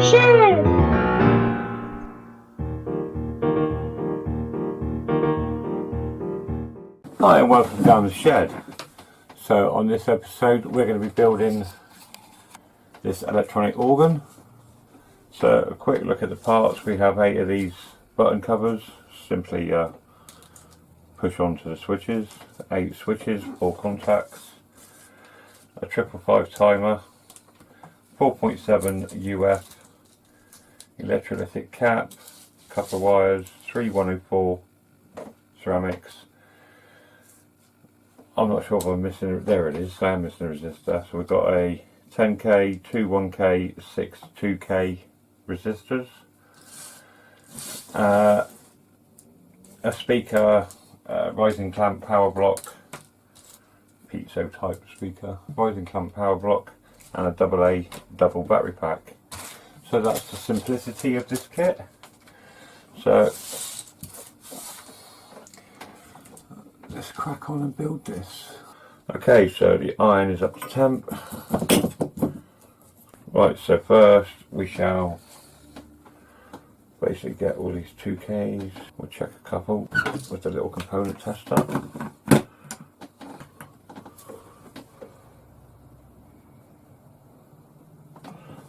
shed. Hi and welcome down the shed. So on this episode we're going to be building this electronic organ. So a quick look at the parts. We have 8 of these button covers. Simply push onto the switches. 8 switches, 4 contacts, a 555 timer, 4.7 UF, electrolytic cap, couple of wires, 3 104 ceramics. I'm not sure if I'm missing it. There it is. I am missing a resistor. So we've got a 10k, 2 1k, 6 2k resistors, a speaker, rising clamp power block, piezo type speaker, rising clamp power block, and a AA double battery pack. So that's the simplicity of this kit. So let's crack on and build this. Okay, so the iron is up to temp. Right, so first we shall basically get all these 2Ks. We'll check a couple with the little component tester.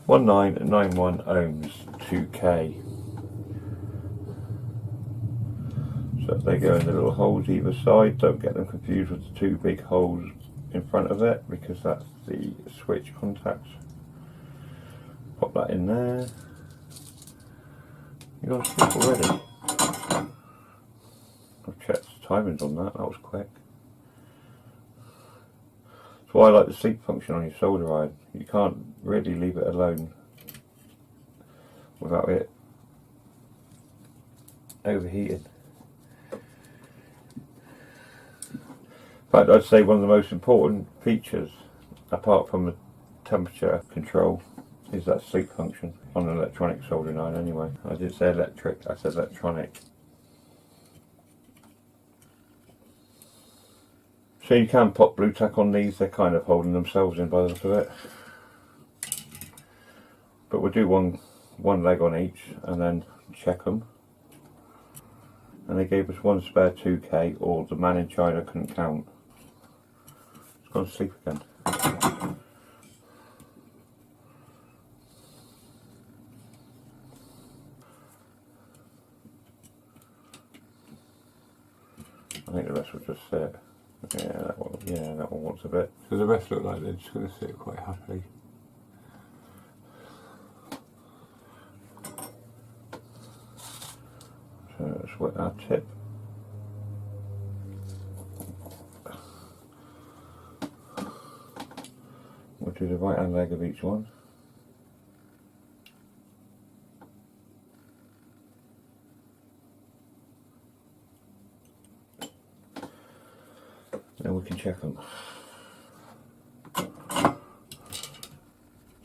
1991 ohms 2K. So they go in the little holes either side. Don't get them confused with the 2 big holes in front of it, because that's the switch contacts. Pop that in there. You got a sleep already. I've checked the timings on that. That was quick. That's why I like the sleep function on your solder iron. You can't really leave it alone without it overheating. In fact, I'd say one of the most important features, apart from the temperature control, is that sleep function on an electronic soldering iron anyway. I didn't say electric, I said electronic. So you can pop blue tack on these. They're kind of holding themselves in by the look of it. But we'll do one leg on each and then check them. And they gave us 1 spare 2K, or the man in China couldn't count. It's gone to sleep again. I think the rest will just sit. Yeah, that one wants a bit. So the rest look like they're just going to sit quite happily. So let's wet our tip. We'll do the right hand leg of each one. Then we can check them.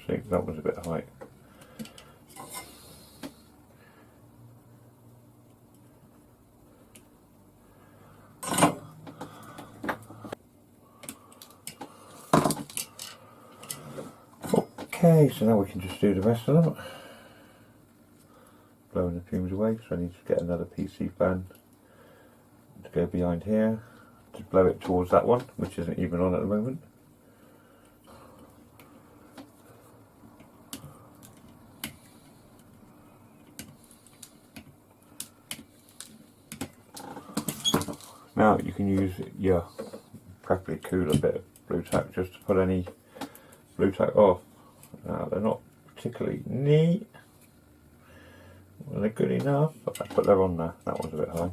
See, that was a bit high. Okay, so now we can just do the rest of them. Blowing the fumes away, so I need to get another PC fan to go behind here to blow it towards that one, which isn't even on at the moment. Now you can use your preferably cooler bit of blue tack just to put any blue tack off. Now they're not particularly neat. Well, they're good enough, but I put them on there. That one's a bit high.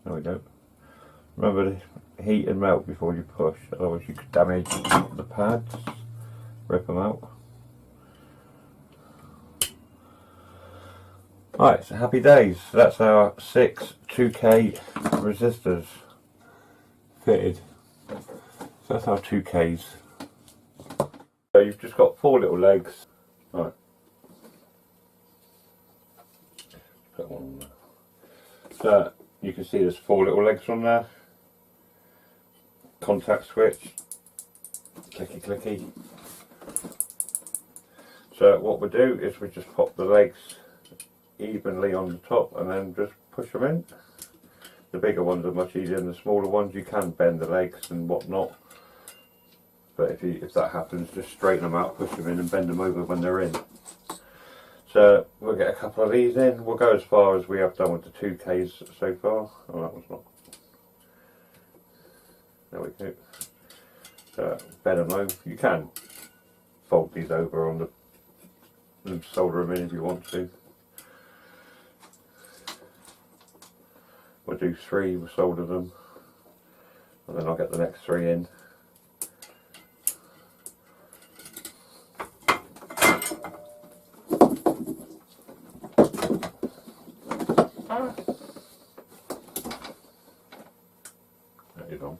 There we go. Remember to heat and melt before you push, otherwise you could damage the pads, rip them out. Right, so happy days. So that's our 6 2K resistors fitted. So that's our 2Ks. So you've just got 4 little legs. Right. Put one on there. So you can see there's 4 little legs on there. Contact switch. Clicky clicky. So what we do is we just pop the legs evenly on the top and then just push them in. The bigger ones are much easier than the smaller ones. You can bend the legs and whatnot, but if that happens, just straighten them out, push them in and bend them over when they're in. So we'll get a couple of these in. We'll go as far as we have done with the 2Ks so far. Oh, that one's not. There we go. So bend them over. You can fold these over on the and solder them in if you want to. We'll do 3, we'll solder them, and then I'll get the next 3 in. That is on.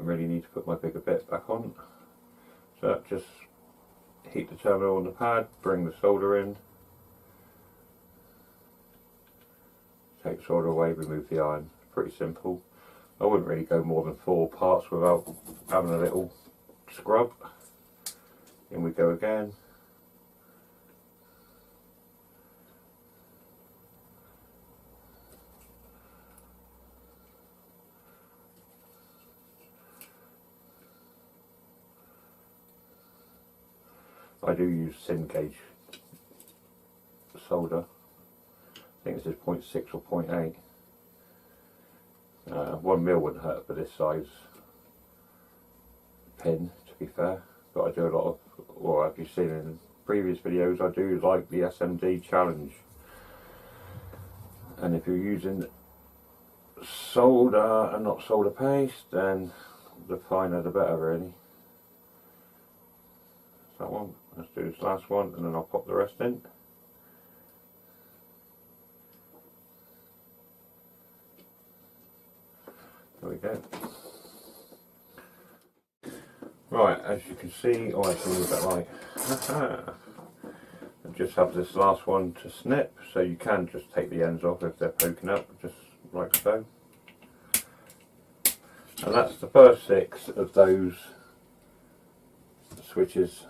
I really need to put my bigger bit back on. So just heat the terminal on the pad, bring the solder in, take the solder away, remove the iron. Pretty simple. I wouldn't really go more than 4 parts without having a little scrub. In we go again. I do use thin gauge solder. I think this is 0.6 or 0.8. 1 mil wouldn't hurt for this size pin, to be fair. But I do a lot of, or as you've seen in previous videos, I do like the SMD challenge. And if you're using solder and not solder paste, then the finer the better, really. That one. Let's do this last one and then I'll pop the rest in. There we go. Right, as you can see, oh, I can move that light. I just have this last one to snip, so you can just take the ends off if they're poking up, just like so. And that's the first 6 of those switches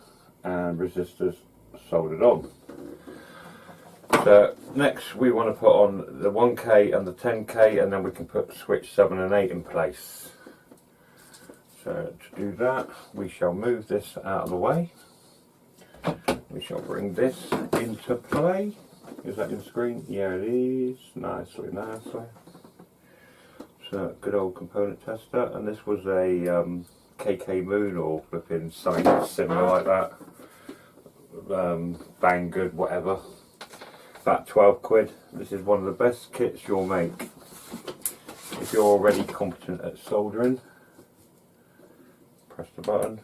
and resistors soldered on. So next we want to put on the 1K and the 10K, and then we can put switch 7 and 8 in place. So to do that, we shall move this out of the way. We shall bring this into play. Is that in the screen? Yeah, it is. Nicely. So good old component tester, and this was a KK Moon or flipping something similar like that. Banggood, whatever. About 12 quid. This is one of the best kits you'll make if you're already competent at soldering. Press the button.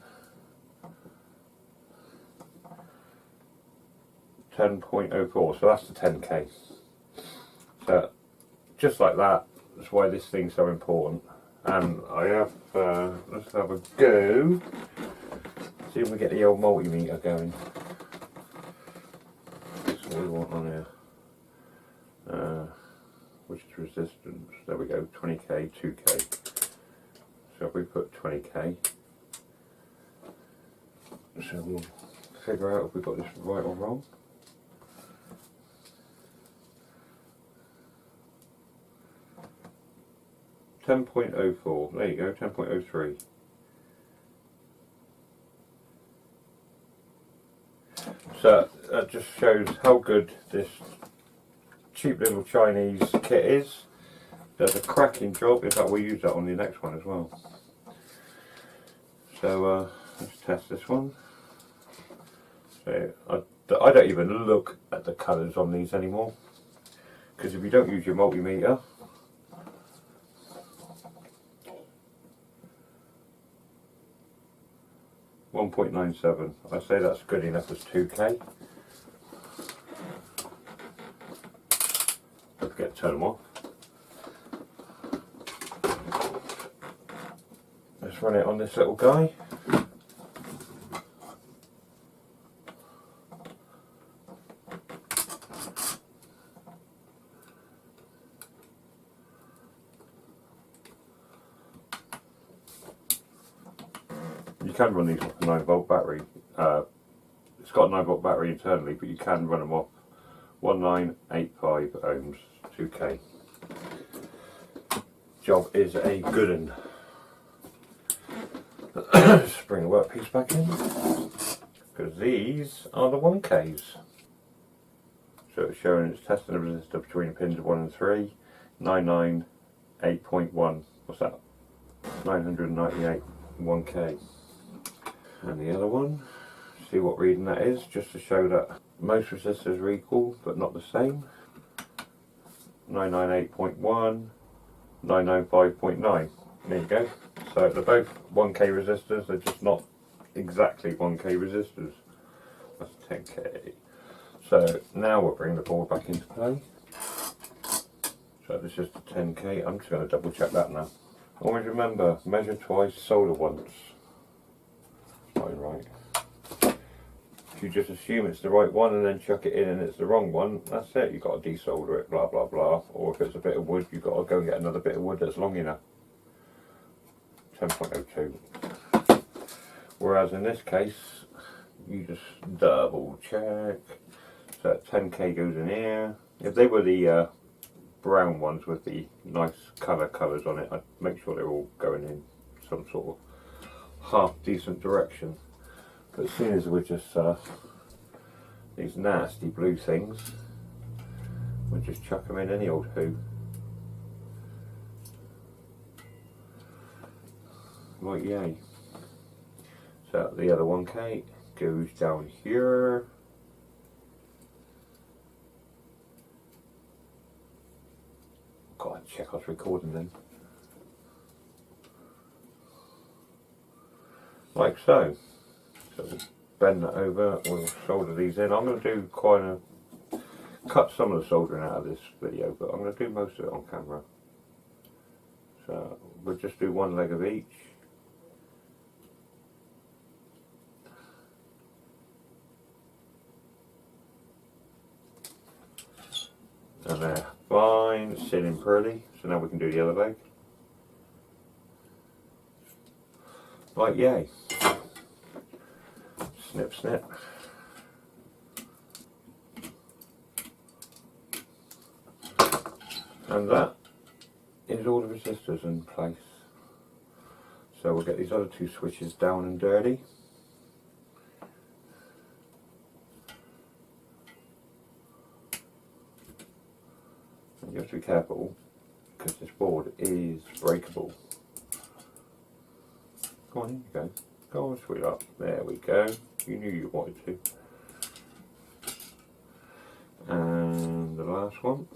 10.04, so that's the 10K. So just like that, that's why this thing's so important. And I have, let's have a go, see if we get the old multimeter going. That's what we want on here. Which is resistance, there we go, 20K, 2K. So if we put 20K, so we'll figure out if we've got this right or wrong. .04, there you go, 10.03. So that just shows how good this cheap little Chinese kit is. Does a cracking job. In fact, we'll use that on the next one as well. So let's test this one. So I don't even look at the colours on these anymore, because if you don't use your multimeter, .97. I say that's good enough as 2K. Don't forget to turn them off. Let's run it on this little guy. can run these off a 9-volt battery. It's got a 9-volt battery internally, but you can run them off 1985 ohms, 2K. Job is a good one. Just bring the workpiece back in, because these are the 1Ks. So it's showing it's testing the resistor between pins 1 and 3, 998.1, what's that? 998 1K. And the other one, see what reading that is, just to show that most resistors are equal but not the same. 998.1, 995.9. There you go. So they're both 1K resistors, they're just not exactly 1K resistors. That's 10K. So now we'll bring the board back into play. So this is the 10K. I'm just going to double check that now. Always remember, measure twice, solder once. Fine, right. If you just assume it's the right one and then chuck it in and it's the wrong one, that's it. You've got to desolder it, blah blah blah. Or if it's a bit of wood, you've got to go and get another bit of wood that's long enough. 10.02. Whereas in this case, you just double check. So 10K goes in here. If they were the brown ones with the nice colours on it, I'd make sure they're all going in some sort of half decent direction. But as soon as we're just these nasty blue things, we'll just chuck them in any old hoo. Right, yay. So the other 1K goes down here. God, check I was recording then. Like so. So we'll bend that over, we'll solder these in. I'm going to do cut some of the soldering out of this video, but I'm going to do most of it on camera. So we'll just do one leg of each. And they're fine, sitting pretty. So now we can do the other leg. Like yay. Snip, snip. And that is all the resistors in place. So we'll get these other two switches down and dirty. And you have to be careful because this board is breakable. Go on, here you go. Go on, sweetheart. There we go. You knew you wanted to. And the last one.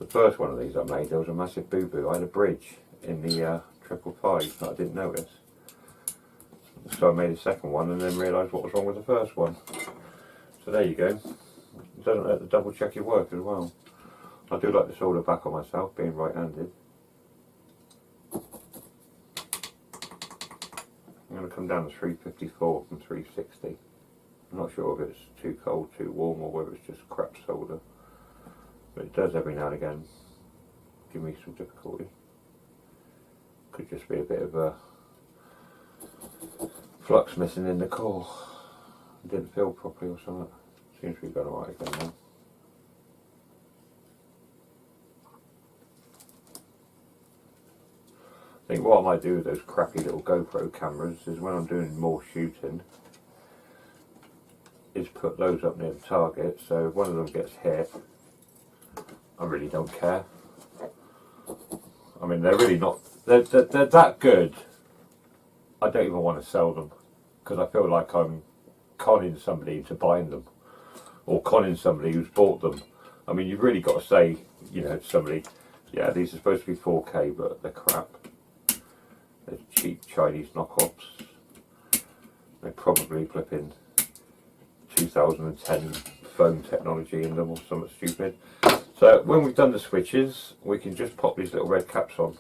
The first one of these I made, there was a massive boo-boo. I had a bridge in the 555 that I didn't notice. So I made a second one and then realised what was wrong with the first one. So there you go. It doesn't hurt to double check your work as well. I do like to solder back on myself, being right-handed. I'm going to come down to 354 from 360. I'm not sure if it's too cold, too warm, or whether it's just crap solder. But it does every now and again give me some difficulty. Could just be a bit of a flux missing in the core. It didn't feel properly or something. Seems to be going alright again now. I think what I might do with those crappy little GoPro cameras is when I'm doing more shooting is put those up near the target, so if one of them gets hit, I really don't care. I mean, they're really not, they're that good, I don't even want to sell them, because I feel like I'm conning somebody into buying them, or conning somebody who's bought them. I mean, you've really got to say, you know, to somebody, yeah, these are supposed to be 4K, but they're crap. They're cheap Chinese knockoffs. They're probably flipping 2010 phone technology in them or something stupid. So when we've done the switches, we can just pop these little red caps on,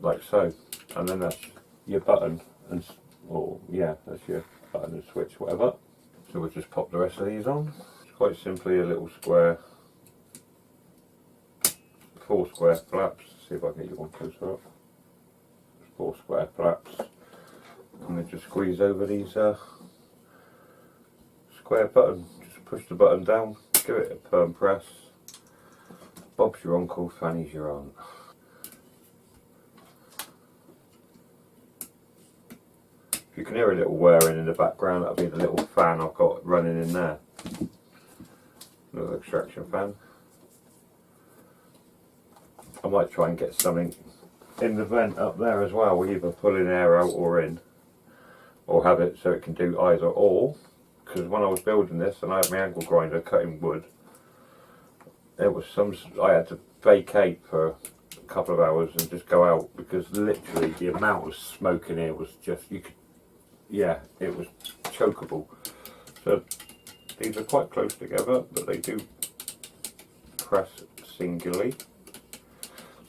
like so, and then that's your button, and or yeah, that's your button and switch, whatever. So we'll just pop the rest of these on. It's quite simply a little square, 4 square flaps. See if I can get you one closer up. 4 square flaps, and then just squeeze over these square button. Just push the button down, give it a firm press. Bob's your uncle, Fanny's your aunt. You can hear a little whirring in the background. That'll be the little fan I've got running in there. Little extraction fan. I might try and get something in the vent up there as well, either pulling air out or in, or have it so it can do either or. Because when I was building this and I had my angle grinder cutting wood, there was I had to vacate for a couple of hours and just go out, because literally the amount of smoke in here was just, yeah, it was chokeable. So these are quite close together, but they do press singularly.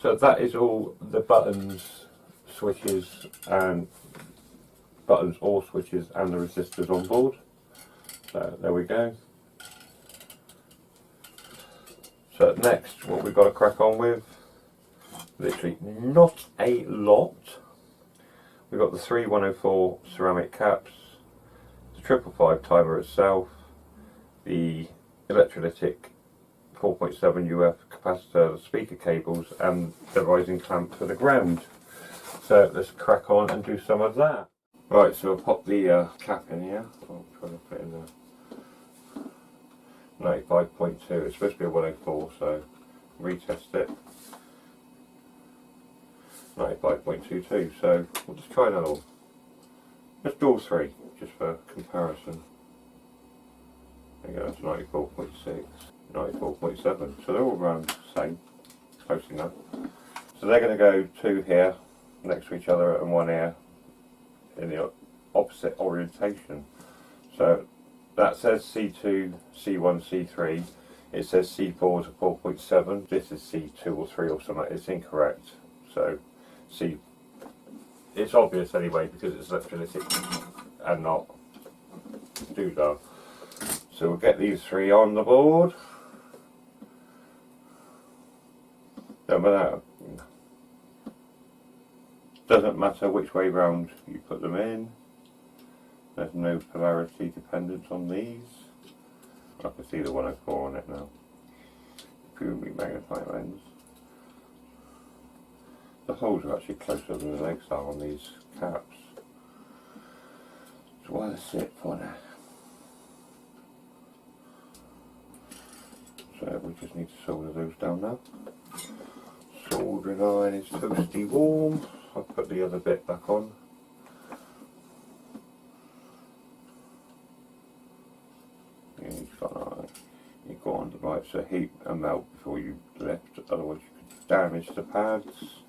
So that is all the buttons, switches, and buttons or switches and the resistors on board. So there we go. So next, what we've got to crack on with, literally not a lot. We've got the 3104 ceramic caps, the 555 timer itself, the electrolytic 4.7 UF capacitor, the speaker cables, and the rising clamp for the ground. So let's crack on and do some of that. Right, so I'll pop the cap in here. I'll try to put in the 95.2. It's supposed to be a 104, so retest it. 95.22, so we'll just try another one. Let's do all three, just for comparison. There you go, that's 94.6, 94.7, so they're all around the same, close enough. So they're going to go 2 here, next to each other, and 1 here, in the opposite orientation. So that says C2, C1, C3, it says C4 to 4.7, this is C2 or 3 or something, it's incorrect. So C, it's obvious anyway because it's electrolytic and not doodah. So we'll get these 3 on the board. Doesn't matter which way round you put them in. There's no polarity dependence on these. I can see the 104 on it now. Purely magnifying lens. The holes are actually closer than the legs are on these caps. So while they sit for now. So we just need to solder those down now. Soldering iron is toasty warm. I'll put the other bit back on. Yeah, you go on the right, so heat and melt before you lift, otherwise you could damage the pads.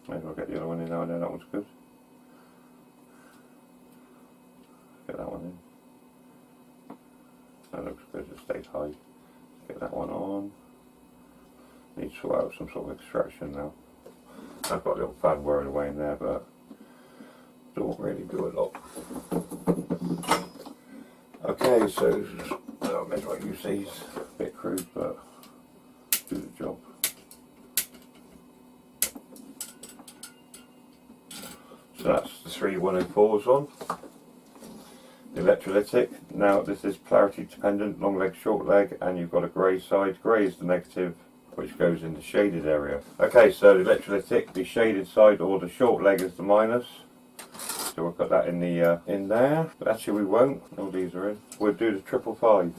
Maybe I'll get the other one in now and then, that one's good. Get that one in. That looks good, it stays high. Get that one on. Need to sort out some sort of extraction now. I've got a little fan whirring away in there, but don't really do a lot. Okay, so I'll make like use these, a bit crude, but do the job. So that's the 3 104s on. The electrolytic. Now this is polarity dependent, long leg, short leg, and you've got a grey side. Grey is the negative, which goes in the shaded area. Okay, so the electrolytic, the shaded side or the short leg is the minus. So we'll put that in the in there. But actually we won't. All these are in. We'll do the 555.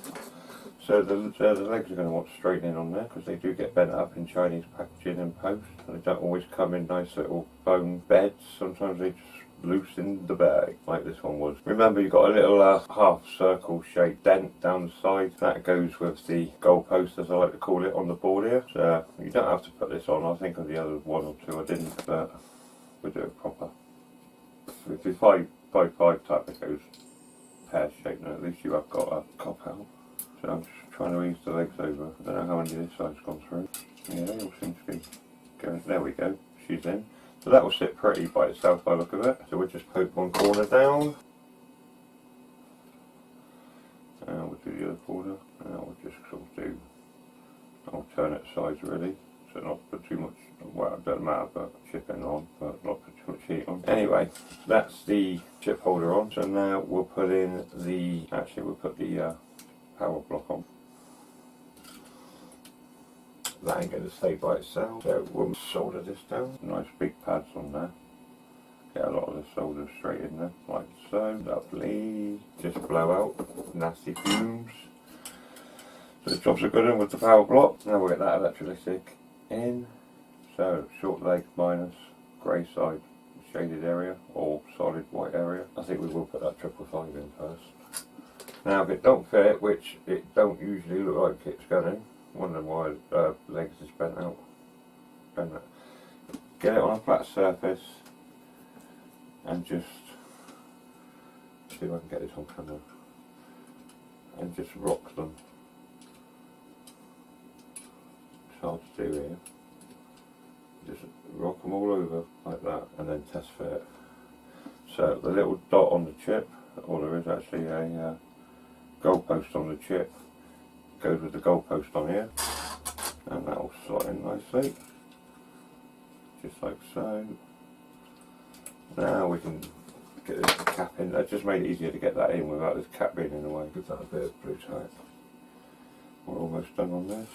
So the legs are going to want straightening on there because they do get bent up in Chinese packaging and post. And they don't always come in nice little bone beds. Sometimes they just loose in the bag, like this one was. Remember, you've got a little half circle shaped dent down the side. That goes with the goalpost, as I like to call it, on the board here. So you don't have to put this on. I think of the other 1 or 2 I didn't, but we'll do it proper. If it's 555 type, it goes pear shaped, and at least you have got a cop out. So I'm just trying to ease the legs over. I don't know how many this side's gone through. Yeah, they all seem to be going. There we go. She's in. So that will sit pretty by itself by the look of it. So we'll just poke one corner down. And we'll do the other corner. And we'll just sort of do alternate sides really. so not put too much, well it doesn't matter, but chipping on, but not put too much heat on. Anyway, that's the chip holder on, so now we'll put in the, actually we'll put the power block on. That ain't going to stay by itself, so we'll solder this down. Nice big pads on there. Get a lot of the solder straight in there, like so. Lovely. Just blow out nasty fumes. So the jobs are good in with the power block. Now we'll get that electrolytic in. So short leg minus grey side shaded area or solid white area. I think we will put that 555 in first. Now if it don't fit, which it don't usually look like it's going, wondering why legs is bent out. Bend that. Get it on a flat surface and just see if I can get this on camera and just rock them. It's hard to do here. Just rock them all over like that and then test fit. So the little dot on the chip, or there is actually a goalpost on the chip, goes with the goalpost on here, and that will slot in nicely, just like so. Now we can get this cap in. That just made it easier to get that in without this cap being in the way. Give that a bit of blue tack. We're almost done on this.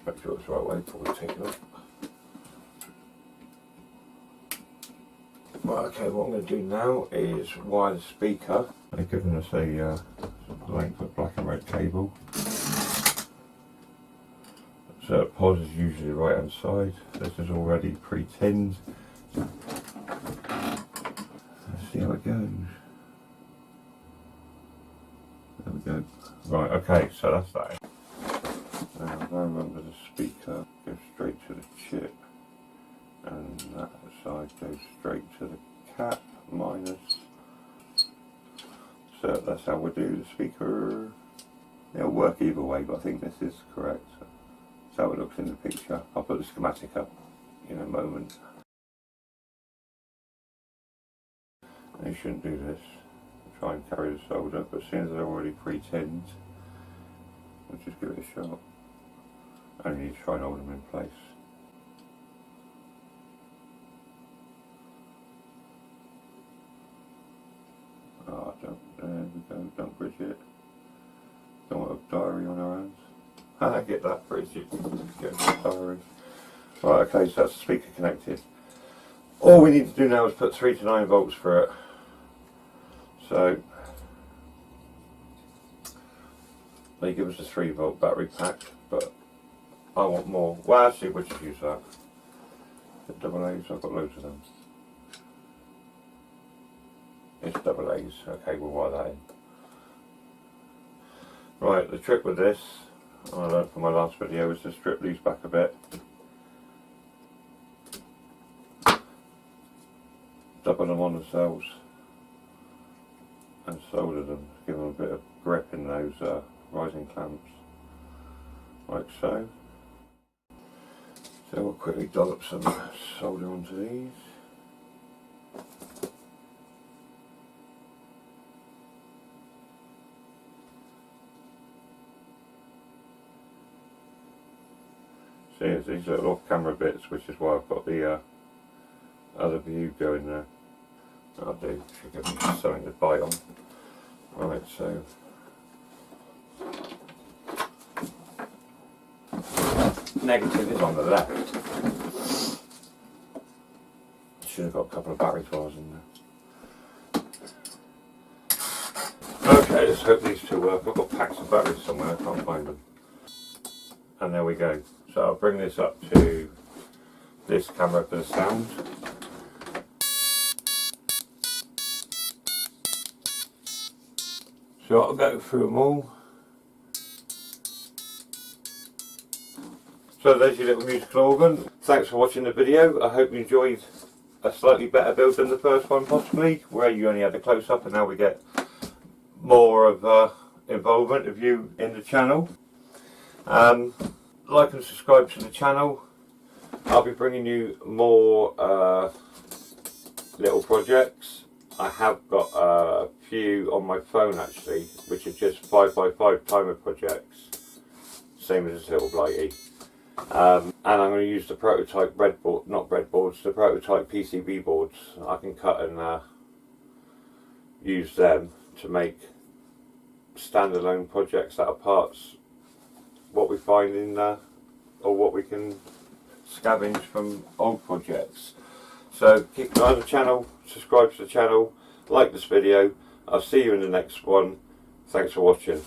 Make sure it's the right way before we take it off. Right, okay, what I'm going to do now is wire the speaker. They've given us a length of black and red cable. So POS is usually the right hand side. This is already pre-tinned. Let's see how it goes. There we go. Right, okay, so that's that. Now remember the speaker goes straight to the chip, and that side goes straight to the cap minus. So that's how we do the speaker. It'll work either way, but I think this is correct. That's how it looks in the picture. I'll put the schematic up in a moment. And you shouldn't do this. Try and carry the solder, but as soon as they're already pre-tinned, we'll just give it a shot. Only need to try and hold them in place. Oh, there we go, don't bridge it. Don't want a diary on our hands. Ah, get that bridge, you can get a diary. Right, okay, so that's the speaker connected. All we need to do now is put 3 to 9 volts for it. So, they give us a 3 volt battery pack, but I want more. Well, actually, we'll just use that. The double A's, I've got loads of them. It's double A's. Okay, we'll wire that in. Right, the trick with this, I learned from my last video, is to strip these back a bit. Double them on the cells and solder them, give them a bit of grip in those rising clamps, like so. So we'll quickly dollop some solder onto these. See, these are off-camera bits, which is why I've got the other view going there. That'll do, should give me something to bite on. Right, so negative is on the left. Should have got a couple of battery wires in there. Okay, let's hope these two work. I've got packs of batteries somewhere, I can't find them. And there we go. So I'll bring this up to this camera for the sound. So I'll go through them all. So there's your little musical organ. Thanks for watching the video. I hope you enjoyed a slightly better build than the first one possibly, where you only had a close-up and now we get more of involvement of you in the channel. Like and subscribe to the channel. I'll be bringing you more little projects. I have got a few on my phone actually, which are just 5x5 timer projects. same as this little blighty. And I'm going to use the prototype the prototype PCB boards. I can cut and use them to make standalone projects out of parts what we find in or what we can scavenge from old projects. So keep an eye on the channel, subscribe to the channel, like this video. I'll see you in the next one. Thanks for watching.